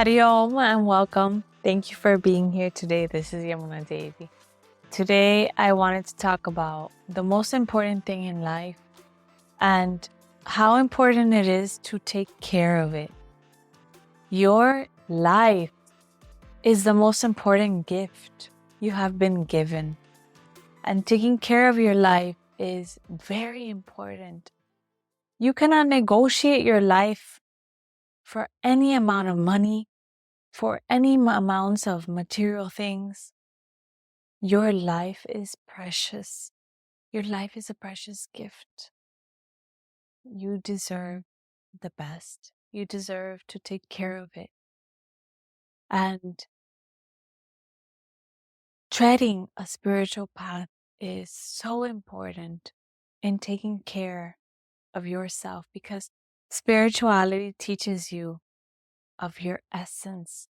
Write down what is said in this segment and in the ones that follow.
Hari Om and welcome. Thank you for being here today. This is Yamuna Devi. Today, I wanted to talk about the most important thing in life and how important it is to take care of it. Your life is the most important gift you have been given, and taking care of your life is very important. You cannot negotiate your life for any amount of money, for any amounts of material things. Your life is precious. Your life is a precious gift. You deserve the best. You deserve to take care of it. And treading a spiritual path is so important in taking care of yourself, because spirituality teaches you of your essence,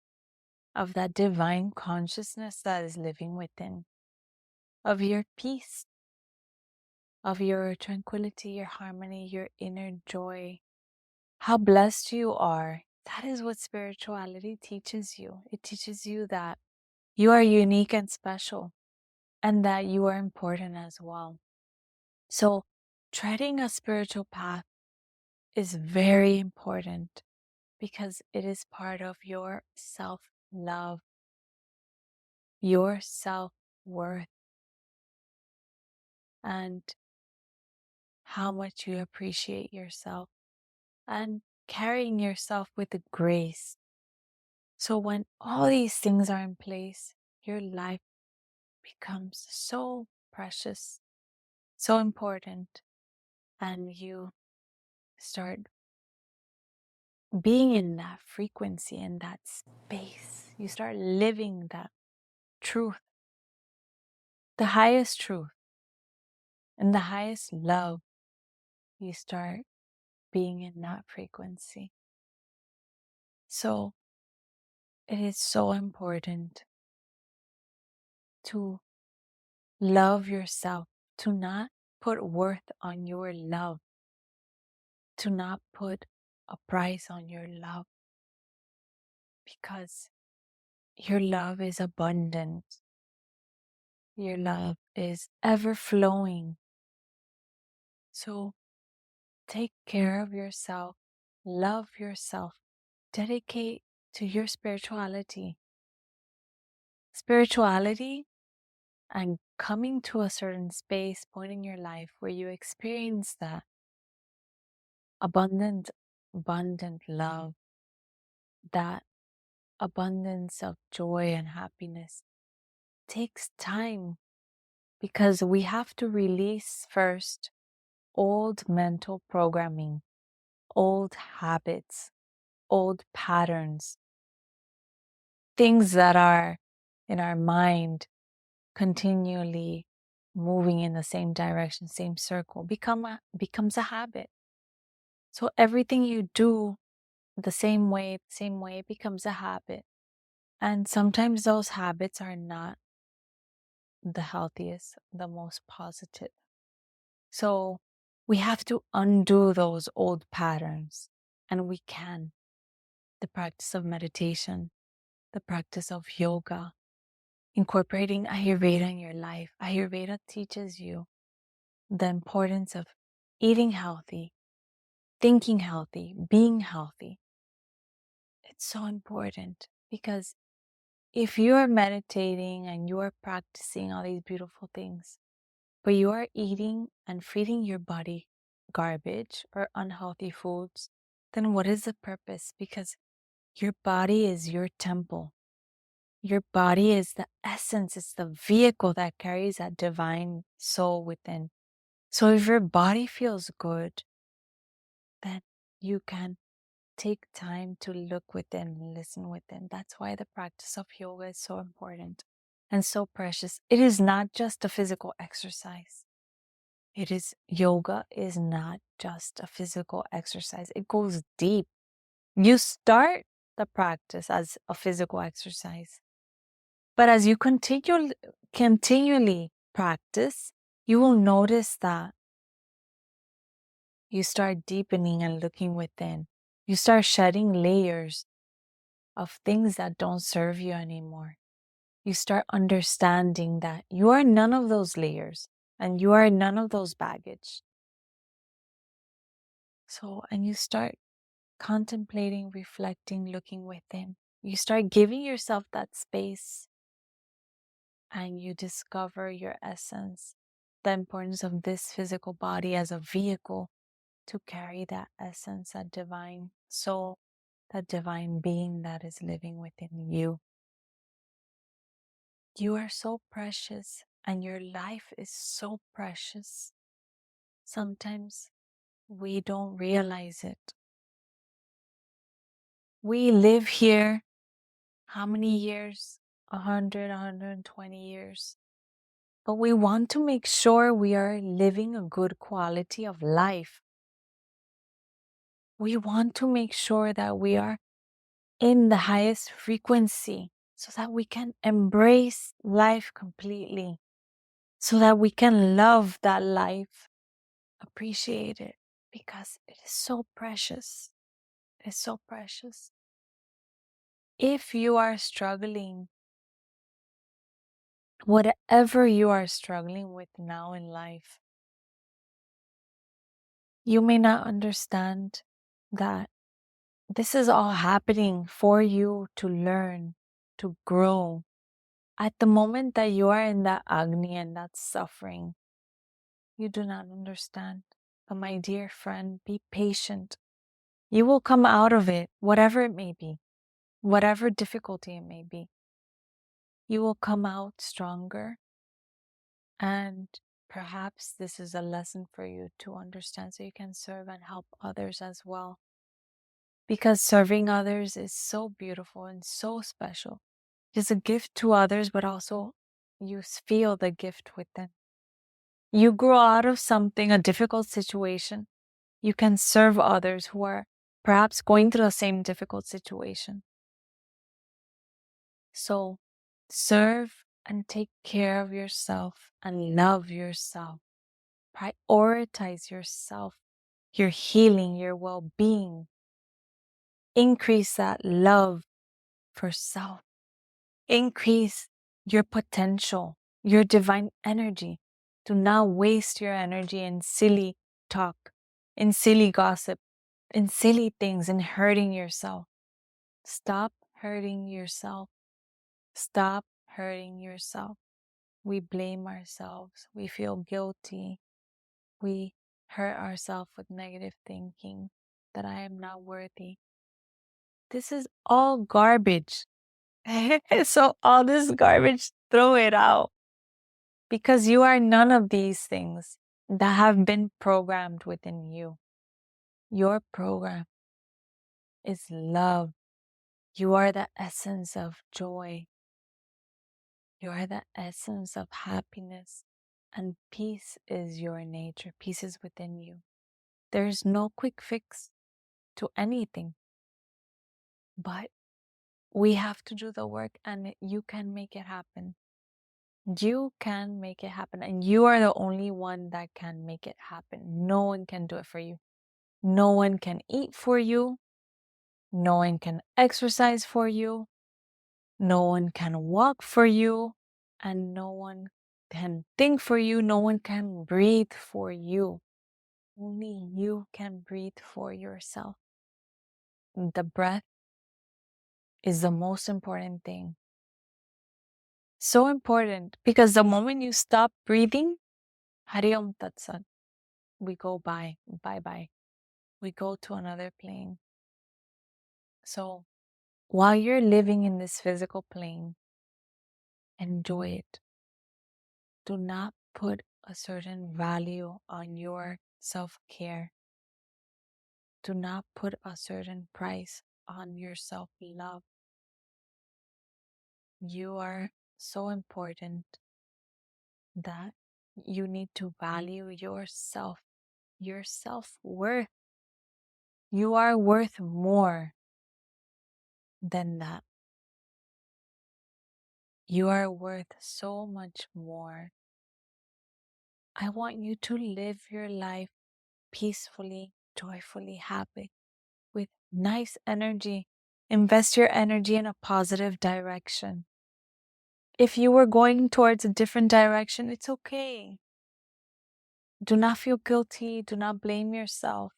of that divine consciousness that is living within, of your peace, of your tranquility, your harmony, your inner joy, how blessed you are. That is what spirituality teaches you. It teaches you that you are unique and special, and that you are important as well. So, treading a spiritual path is very important because it is part of your self-love, your self-worth, and how much you appreciate yourself, and carrying yourself with grace. So when all these things are in place, your life becomes so precious, so important, and you start being in that frequency, in that space. You start living that truth, the highest truth, and the highest love. You start being in that frequency. So it is so important to love yourself, to not put worth on your love, to not put a price on your love, because your love is abundant. Your love is ever flowing. So take care of yourself, love yourself, dedicate to your spirituality. Spirituality and coming to a certain space, point in your life where you experience that abundant love, that abundance of joy and happiness takes time, because we have to release first old mental programming, old habits, old patterns, things that are in our mind continually moving in the same direction, same circle, becomes a habit. So everything you do the same way becomes a habit. And sometimes those habits are not the healthiest, the most positive. So we have to undo those old patterns, and we can. The practice of meditation, the practice of yoga, incorporating Ayurveda in your life. Ayurveda teaches you the importance of eating healthy, thinking healthy, being healthy. It's so important, because if you are meditating and you are practicing all these beautiful things, but you are eating and feeding your body garbage or unhealthy foods, then what is the purpose? Because your body is your temple. Your body is the essence, it's the vehicle that carries that divine soul within. So if your body feels good, then you can take time to look within, listen within. That's why the practice of yoga is so important and so precious. It is not just a physical exercise. Yoga is not just a physical exercise. It goes deep. You start the practice as a physical exercise, but as you continually practice, you will notice that you start deepening and looking within. You start shedding layers of things that don't serve you anymore. You start understanding that you are none of those layers and you are none of those baggage. So, and you start contemplating, reflecting, looking within. You start giving yourself that space and you discover your essence, the importance of this physical body as a vehicle to carry that essence, that divine soul, that divine being that is living within you. You are so precious and your life is so precious. Sometimes we don't realize it. We live here, how many years? 100, 120 years. But we want to make sure we are living a good quality of life. We want to make sure that we are in the highest frequency so that we can embrace life completely, so that we can love that life, appreciate it, because it is so precious. It is so precious. If you are struggling, whatever you are struggling with now in life, you may not understand that this is all happening for you to learn, to grow. At the moment that you are in that agony and that suffering, you do not understand. But my dear friend, be patient. You will come out of it, whatever it may be, whatever difficulty it may be. You will come out stronger. And perhaps this is a lesson for you to understand so you can serve and help others as well. Because serving others is so beautiful and so special. It's a gift to others, but also you feel the gift within. You grow out of something, a difficult situation. You can serve others who are perhaps going through the same difficult situation. So serve and take care of yourself and love yourself. Prioritize yourself, your healing, your well-being. Increase that love for self. Increase your potential, your divine energy. Do not waste your energy in silly talk, in silly gossip, in silly things, in hurting yourself. Stop hurting yourself. Stop hurting yourself. We blame ourselves. We feel guilty. We hurt ourselves with negative thinking that I am not worthy. This is all garbage. So all this garbage, throw it out. Because you are none of these things that have been programmed within you. Your program is love. You are the essence of joy. You are the essence of happiness. And peace is your nature. Peace is within you. There is no quick fix to anything. But we have to do the work and you can make it happen. You can make it happen. And you are the only one that can make it happen. No one can do it for you. No one can eat for you. No one can exercise for you. No one can walk for you. And no one can think for you. No one can breathe for you. Only you can breathe for yourself. The breath is the most important thing. So important because the moment you stop breathing, Hari Om Tat Sat, we go bye, bye. We go to another plane. So while you're living in this physical plane, enjoy it. Do not put a certain value on your self-care. Do not put a certain price on your self-love. You are so important that you need to value yourself, your self-worth. You are worth more than that. You are worth so much more. I want you to live your life peacefully, joyfully, happy, with nice energy Invest your energy in a positive direction. If you were going towards a different direction, it's okay. Do not feel guilty. Do not blame yourself.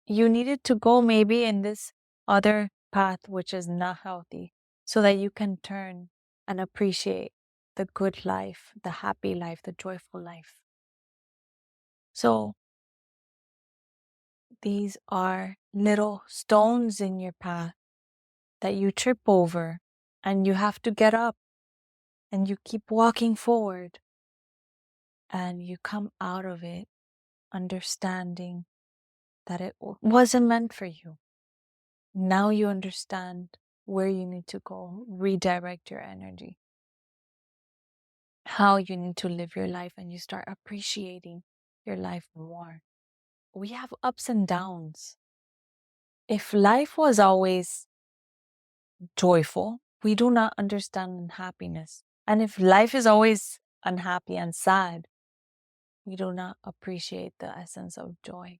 You needed to go maybe in this other path, which is not healthy, so that you can turn and appreciate the good life, the happy life, the joyful life. So these are little stones in your path that you trip over, and you have to get up and you keep walking forward, and you come out of it understanding that it wasn't meant for you. Now you understand where you need to go, redirect your energy, how you need to live your life, and you start appreciating your life more. We have ups and downs. If life was always joyful, we do not understand unhappiness. And if life is always unhappy and sad, we do not appreciate the essence of joy.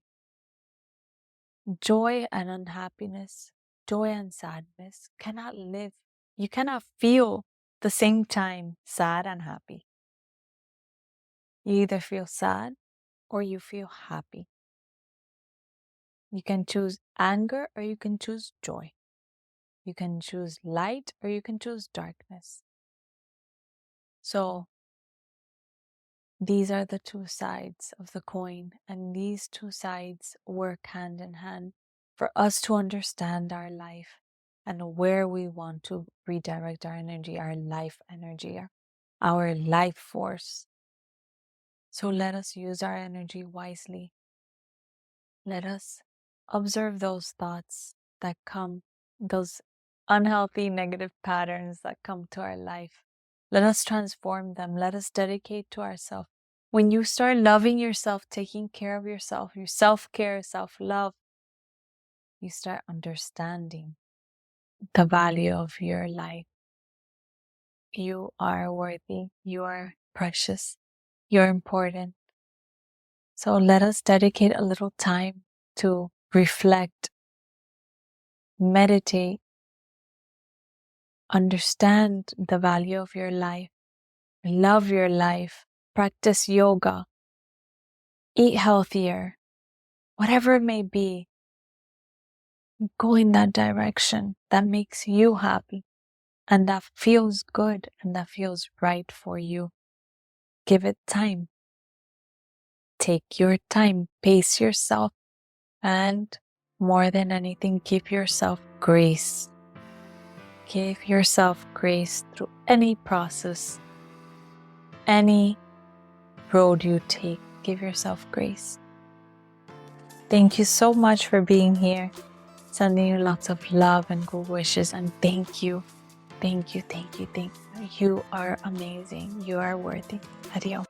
Joy and unhappiness, joy and sadness cannot live. You cannot feel the same time sad and happy. You either feel sad or you feel happy. You can choose anger or you can choose joy. You can choose light or you can choose darkness. So these are the two sides of the coin, and these two sides work hand in hand for us to understand our life and where we want to redirect our energy, our life energy, our life force. So let us use our energy wisely. Let us observe those thoughts that come, those unhealthy negative patterns that come to our life. Let us transform them. Let us dedicate to ourselves. When you start loving yourself, taking care of yourself, your self-care, self-love, you start understanding the value of your life. You are worthy. You are precious. You're important. So let us dedicate a little time to reflect, meditate, understand the value of your life, love your life, practice yoga, eat healthier, whatever it may be. Go in that direction that makes you happy and that feels good and that feels right for you. Give it time. Take your time, pace yourself, and more than anything, give yourself grace. Give yourself grace through any process, any road you take. Give yourself grace. Thank you so much for being here. Sending you lots of love and good wishes, and thank you. Thank you, thank you, thank you. You are amazing. You are worthy. Adios.